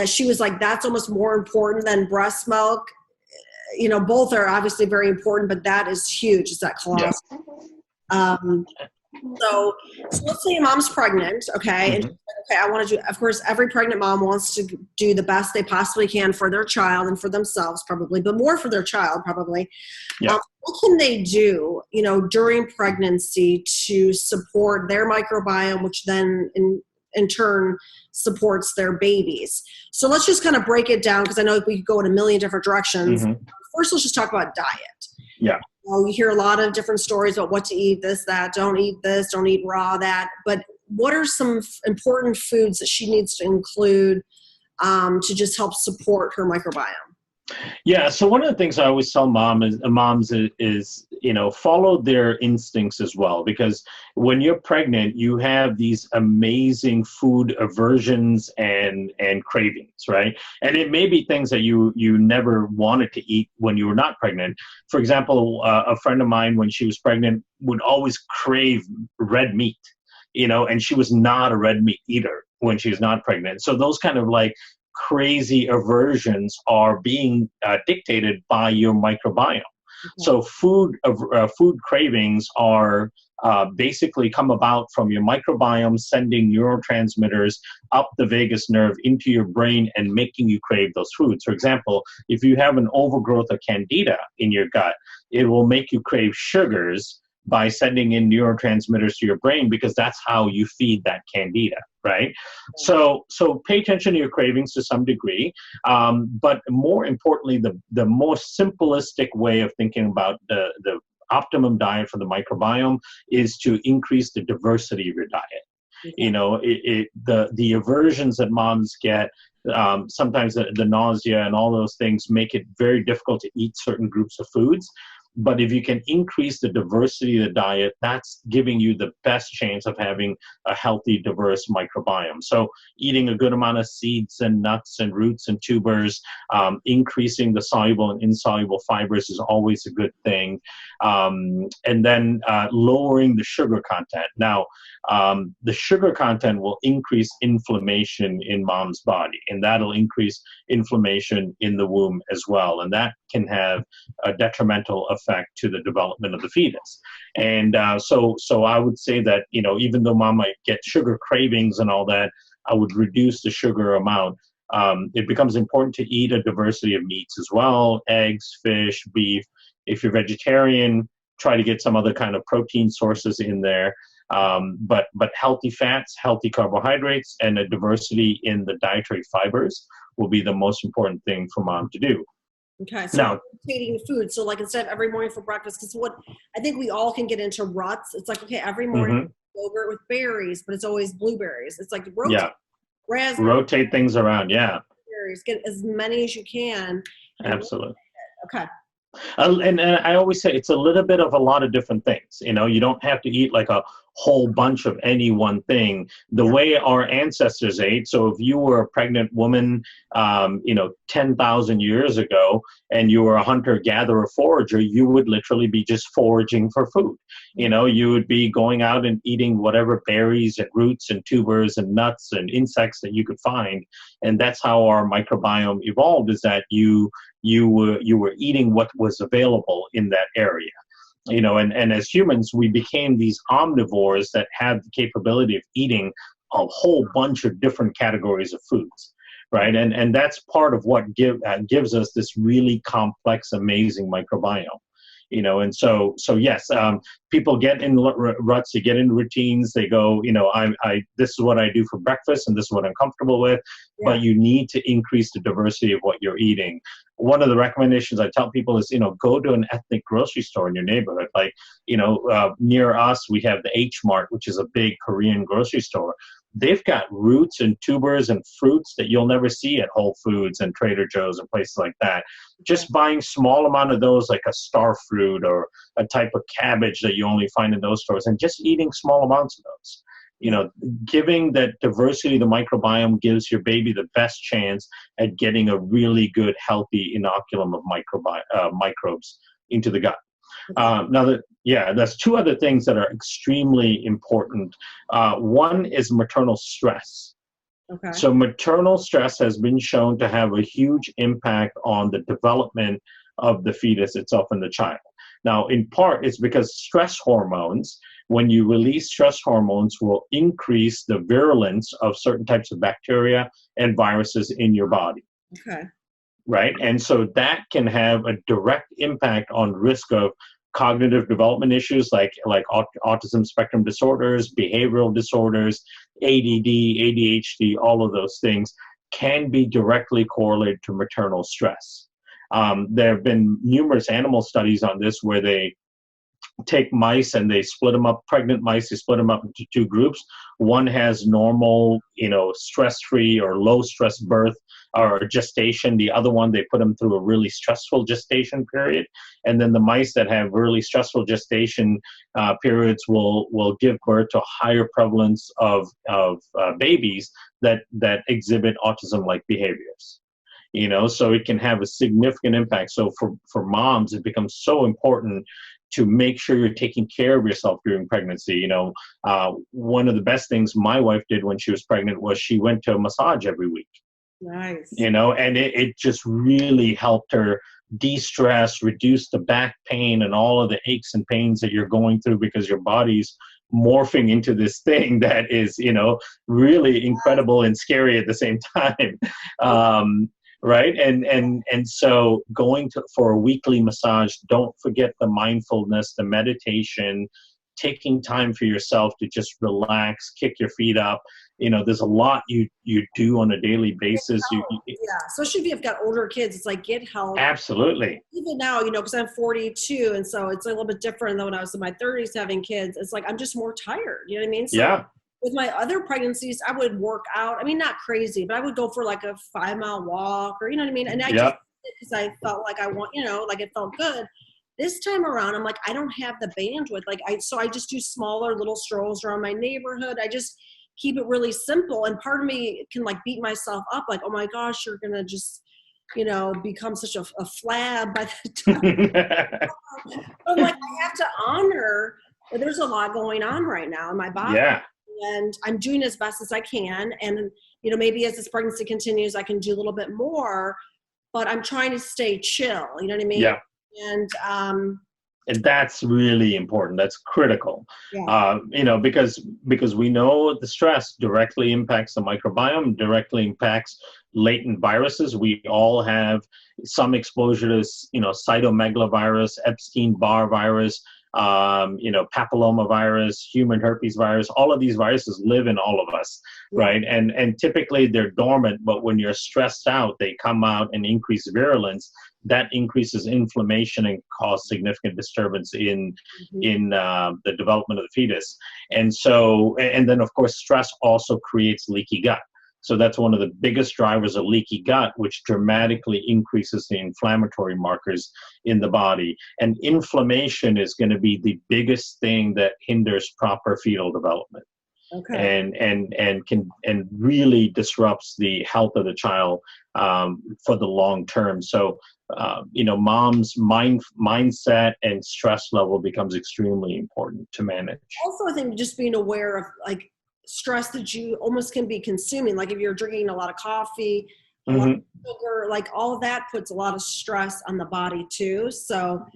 that she was like, that's almost more important than breast milk. You know, both are obviously very important, but that is huge. Is that colostrum? Yeah. So let's say your mom's pregnant, okay? And she's like, okay, I want to do, of course, every pregnant mom wants to do the best they possibly can for their child and for themselves probably, but more for their child probably. Yeah. What can they do, you know, during pregnancy to support their microbiome, which then in turn supports their babies? So let's just kind of break it down, because I know we could go in a million different directions. First, let's just talk about diet. Yeah. You hear a lot of different stories about what to eat, this, that, don't eat this, don't eat raw, that. But what are some important foods that she needs to include to just help support her microbiome? Yeah. So one of the things I always tell moms is, you know, follow their instincts as well, because when you're pregnant, you have these amazing food aversions and cravings, right? And it may be things that you never wanted to eat when you were not pregnant. For example, a friend of mine, when she was pregnant, would always crave red meat, you know, and she was not a red meat eater when she was not pregnant. So those kind of like crazy aversions are being dictated by your microbiome. So food cravings are basically come about from your microbiome sending neurotransmitters up the vagus nerve into your brain and making you crave those foods. For example, if you have an overgrowth of candida in your gut, it will make you crave sugars by sending in neurotransmitters to your brain, because that's how you feed that candida, right? So pay attention to your cravings to some degree, but more importantly, the most simplistic way of thinking about the optimum diet for the microbiome is to increase the diversity of your diet. You know, the aversions that moms get, sometimes the nausea and all those things make it very difficult to eat certain groups of foods. But if you can increase the diversity of the diet, that's giving you the best chance of having a healthy, diverse microbiome. So eating a good amount of seeds and nuts and roots and tubers, increasing the soluble and insoluble fibers is always a good thing. And then lowering the sugar content. Now, the sugar content will increase inflammation in mom's body, and that'll increase inflammation in the womb as well. And that can have a detrimental effect to the development of the fetus. And so I would say that, you know, even though mom might get sugar cravings and all that, I would reduce the sugar amount. It becomes important to eat a diversity of meats as well: eggs, fish, beef. If you're vegetarian, try to get some other kind of protein sources in there. But healthy fats, healthy carbohydrates, and a diversity in the dietary fibers will be the most important thing for mom to do. Okay, so rotating food. So like instead of every morning for breakfast, because what I think we all can get into ruts. It's like, okay, every morning yogurt with berries, but it's always blueberries. It's like rotate things around. Yeah, berries. Get as many as you can. Absolutely. Okay. And I always say it's a little bit of a lot of different things. You know, you don't have to eat like a whole bunch of any one thing. The way our ancestors ate. So if you were a pregnant woman, 10,000 years ago, and you were a hunter-gatherer forager, you would literally be just foraging for food. You know, you would be going out and eating whatever berries and roots and tubers and nuts and insects that you could find. And that's how our microbiome evolved, is that you were eating what was available in that area. You know, and as humans, we became these omnivores that had the capability of eating a whole bunch of different categories of foods, right? And that's part of what gives us this really complex, amazing microbiome. You know, and so yes, people get in ruts, they get in routines, they go, you know, this is what I do for breakfast and this is what I'm comfortable with, but you need to increase the diversity of what you're eating. One of the recommendations I tell people is, you know, go to an ethnic grocery store in your neighborhood. Like, you know, near us, we have the H Mart, which is a big Korean grocery store. They've got roots and tubers and fruits that you'll never see at Whole Foods and Trader Joe's and places like that. Just buying small amount of those, like a star fruit or a type of cabbage that you only find in those stores, and just eating small amounts of those. You know, giving that diversity of the microbiome gives your baby the best chance at getting a really good, healthy inoculum of microbes into the gut. There's two other things that are extremely important. One is maternal stress. Okay. So maternal stress has been shown to have a huge impact on the development of the fetus itself and the child. Now, in part, it's because stress hormones, when you release stress hormones, will increase the virulence of certain types of bacteria and viruses in your body. Okay. Right? And so that can have a direct impact on risk of cognitive development issues like autism spectrum disorders, behavioral disorders, ADD, ADHD, all of those things can be directly correlated to maternal stress. There have been numerous animal studies on this where they take mice and they split them up, pregnant mice, they split them up into two groups. One has normal, stress-free or low-stress birth or gestation. The other one, they put them through a really stressful gestation period. And then the mice that have really stressful gestation periods will give birth to a higher prevalence of babies that exhibit autism-like behaviors. So it can have a significant impact. So for moms, it becomes so important to make sure you're taking care of yourself during pregnancy. One of the best things my wife did when she was pregnant was she went to a massage every week. Nice. And it just really helped her de-stress, reduce the back pain and all of the aches and pains that you're going through because your body's morphing into this thing that is, really incredible and scary at the same time. Right. And so going for a weekly massage, don't forget the mindfulness, the meditation, taking time for yourself to just relax, kick your feet up. There's a lot you do on a daily basis. Yeah, especially if you've got older kids, it's like get help. Absolutely. Even now, because I'm 42, and so it's a little bit different than when I was in my 30s having kids. It's like I'm just more tired. You know what I mean? So yeah. With my other pregnancies, I would work out. I mean, not crazy, but I would go for like a 5-mile walk, or you know what I mean. And I just because I felt like like it felt good. This time around, I'm like, I don't have the bandwidth. So I just do smaller little strolls around my neighborhood. I just keep it really simple. And part of me can like beat myself up, like, oh my gosh, you're gonna just, become such a flab by the time. I'm like, I have to honor that there's a lot going on right now in my body. Yeah. And I'm doing as best as I can. And, maybe as this pregnancy continues, I can do a little bit more, but I'm trying to stay chill. You know what I mean? Yeah. And that's really important. That's critical. Yeah. Because we know the stress directly impacts the microbiome, directly impacts latent viruses. We all have some exposure to, cytomegalovirus, Epstein-Barr virus, papillomavirus, human herpes virus. All of these viruses live in all of us, right? And typically they're dormant, but when you're stressed out, they come out and increase virulence. That increases inflammation and cause significant disturbance in the development of the fetus. And then of course, stress also creates leaky gut. So that's one of the biggest drivers of leaky gut, which dramatically increases the inflammatory markers in the body. And inflammation is going to be the biggest thing that hinders proper fetal development. Okay. And really disrupts the health of the child for the long term. So mom's mindset and stress level becomes extremely important to manage. Also, I think just being aware of like stress that you almost can be consuming, like if you're drinking a lot of coffee, a lot of sugar, like all of that puts a lot of stress on the body too. So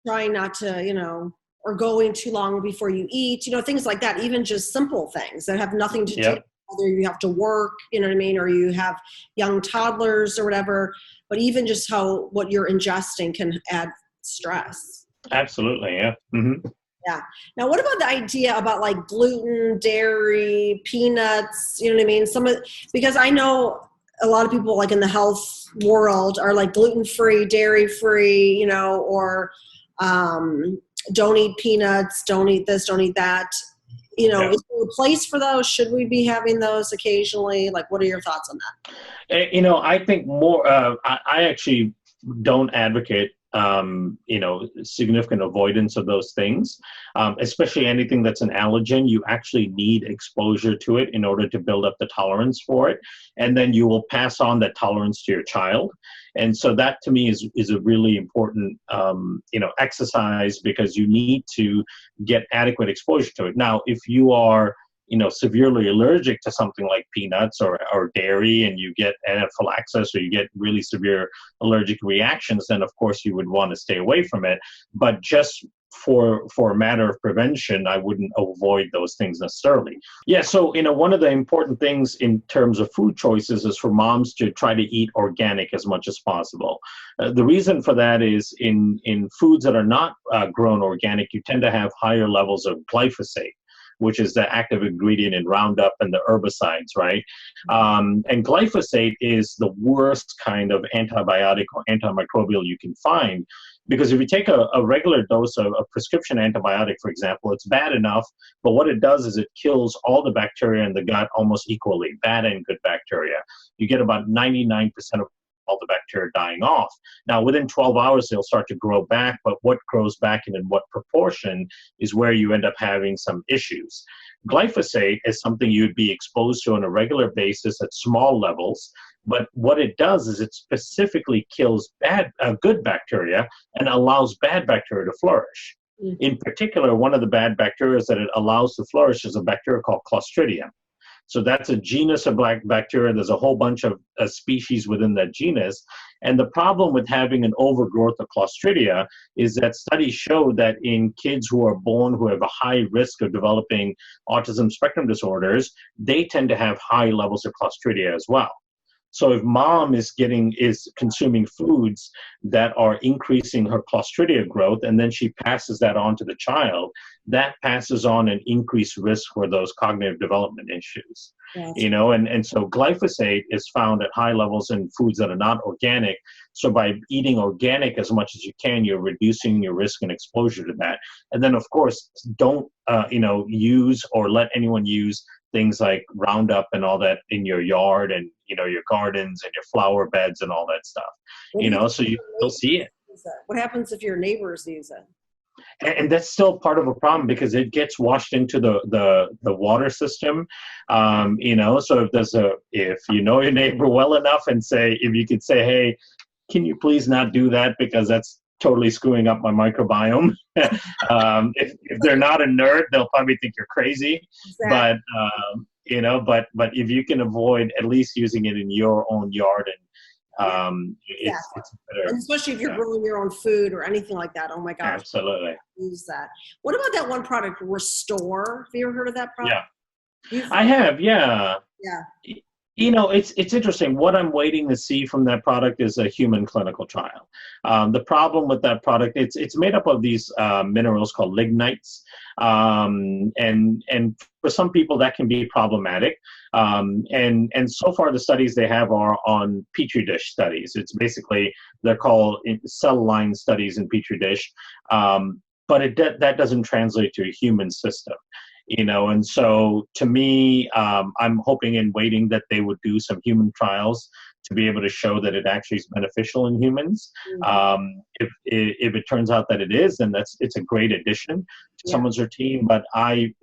trying not to, or going too long before you eat, things like that, even just simple things that have nothing to do, whether you have to work, you know what I mean, or you have young toddlers or whatever, but even just what you're ingesting can add stress. Absolutely. Yeah. Mm-hmm. Yeah. Now, what about the idea about like gluten, dairy, peanuts? You know what I mean? Because I know a lot of people like in the health world are like gluten-free, dairy-free, or don't eat peanuts, don't eat this, don't eat that. Is there a place for those? Should we be having those occasionally? Like, what are your thoughts on that? I think more, I actually don't advocate significant avoidance of those things, especially anything that's an allergen. You actually need exposure to it in order to build up the tolerance for it. And then you will pass on that tolerance to your child. And so that to me is a really important, exercise, because you need to get adequate exposure to it. Now, if you are severely allergic to something like peanuts or dairy, and you get anaphylaxis or you get really severe allergic reactions, then of course you would want to stay away from it. But just for a matter of prevention, I wouldn't avoid those things necessarily. Yeah, so one of the important things in terms of food choices is for moms to try to eat organic as much as possible. The reason for that is in foods that are not grown organic, you tend to have higher levels of glyphosate, which is the active ingredient in Roundup and the herbicides, right? And glyphosate is the worst kind of antibiotic or antimicrobial you can find, because if you take a regular dose of a prescription antibiotic, for example, it's bad enough, but what it does is it kills all the bacteria in the gut almost equally, bad and good bacteria. You get about 99% of all the bacteria dying off. Now, within 12 hours, they'll start to grow back, but what grows back and in what proportion is where you end up having some issues. Glyphosate is something you'd be exposed to on a regular basis at small levels, but what it does is it specifically kills good bacteria and allows bad bacteria to flourish. Mm-hmm. In particular, one of the bad bacteria that it allows to flourish is a bacteria called Clostridium. So that's a genus of bacteria. There's a whole bunch of species within that genus. And the problem with having an overgrowth of Clostridia is that studies show that in kids who are born who have a high risk of developing autism spectrum disorders, they tend to have high levels of Clostridia as well. So if mom is consuming foods that are increasing her Clostridia growth, and then she passes that on to the child, that passes on an increased risk for those cognitive development issues. Yes. And so glyphosate is found at high levels in foods that are not organic. So by eating organic as much as you can, you're reducing your risk and exposure to that. And then of course, don't use or let anyone use things like Roundup and all that in your yard and your gardens and your flower beds and all that stuff. So you'll see it. What happens if your neighbors use it? And that's still part of a problem because it gets washed into the water system. So if you know your neighbor well enough and if you could say, hey, can you please not do that because that's totally screwing up my microbiome. If they're not a nerd, they'll probably think you're crazy. Exactly. But if you can avoid at least using it in your own yard and it's better. And especially if you're growing your own food or anything like that. Oh my gosh. Absolutely. Use that. What about that one product, Restore? Have you ever heard of that product? Yeah. I have, yeah. Yeah. It's interesting. What I'm waiting to see from that product is a human clinical trial. The problem with that product, it's made up of these minerals called lignites, and for some people that can be problematic. And so far the studies they have are on petri dish studies. It's basically they're called cell line studies in petri dish, but that doesn't translate to a human system. And so to me, I'm hoping and waiting that they would do some trials to be able to show that it actually is beneficial in humans. Mm-hmm. If it turns out that it is, then it's a great addition to someone's routine. But I,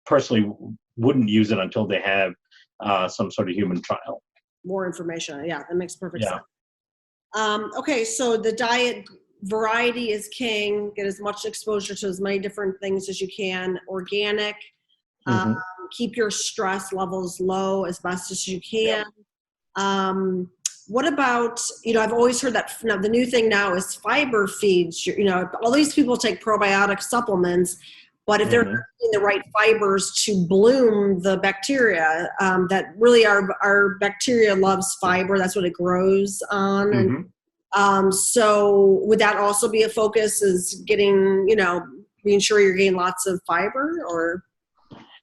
personally wouldn't use it until they have some sort of human trial. More information. Yeah, that makes perfect sense. Okay, so the diet variety is king. Get as much exposure to as many different things as you can. Organic. Mm-hmm. Keep your stress levels low as best as you can. Yep. What about, I've always heard that the new thing now is fiber feeds. All these people take probiotic supplements, but if they're not eating the right fibers to bloom the bacteria, that really our bacteria loves fiber. That's what it grows on. Mm-hmm. And so would that also be a focus, is getting, being sure you're getting lots of fiber, or?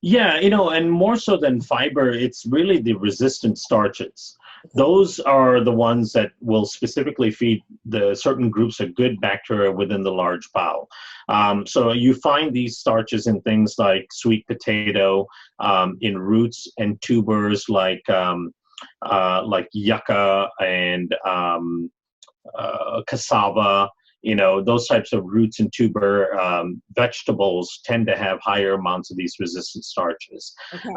Yeah, and more so than fiber, it's really the resistant starches. Those are the ones that will specifically feed the certain groups of good bacteria within the large bowel. So you find these starches in things like sweet potato, in roots and tubers like yucca and cassava. Those types of roots and tuber vegetables tend to have higher amounts of these resistant starches. Okay.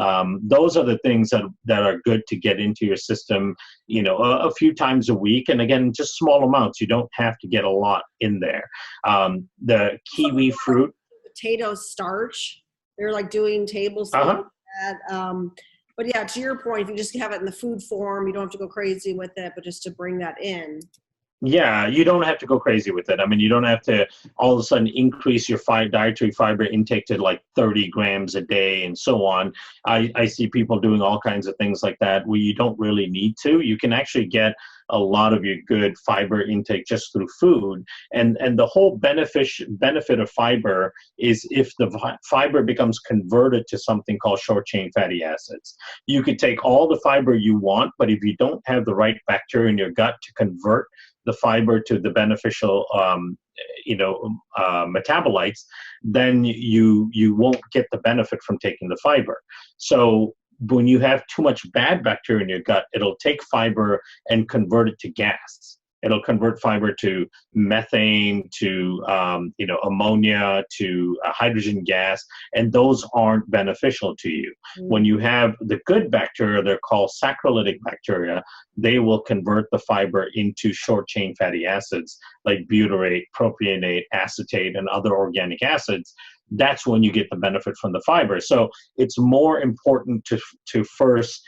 Those are the things that are good to get into your system, a few times a week. And again, just small amounts. You don't have to get a lot in there. The kiwi fruit. Potato starch. They're like doing tables. Uh-huh. But yeah, to your point, if you just have it in the food form, you don't have to go crazy with it, but just to bring that in. Yeah, you don't have to go crazy with it. I mean, you don't have to all of a sudden increase your dietary fiber intake to like 30 grams a day and so on. I see people doing all kinds of things like that where you don't really need to. You can actually get a lot of your good fiber intake just through food. And the whole benefit of fiber is if the fiber becomes converted to something called short chain fatty acids. You could take all the fiber you want, but if you don't have the right bacteria in your gut to convert the fiber to the beneficial metabolites, then you won't get the benefit from taking the fiber. So when you have too much bad bacteria in your gut, it'll take fiber and convert it to gas. It'll convert fiber to methane, to ammonia, to hydrogen gas, and those aren't beneficial to you. When you have the good bacteria, they're called saccharolytic bacteria. They will convert the fiber into short-chain fatty acids like butyrate, propionate, acetate, and other organic acids. That's when you get the benefit from the fiber. So it's more important to first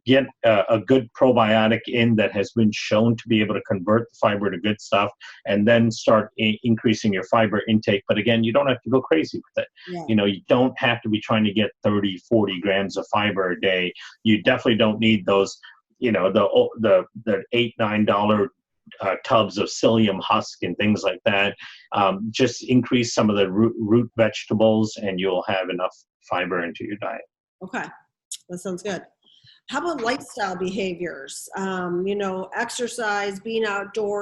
get a good probiotic in that has been shown to be able to convert the fiber to good stuff, and then start increasing your fiber intake. But again, you don't have to go crazy with it. Yeah. You don't have to be trying to get 30, 40 grams of fiber a day. You definitely don't need those, the $8-9 tubs of psyllium husk and things like that. Just increase some of the root vegetables and you'll have enough fiber into your diet. Okay, that sounds good. How about lifestyle behaviors? Exercise, being outdoors,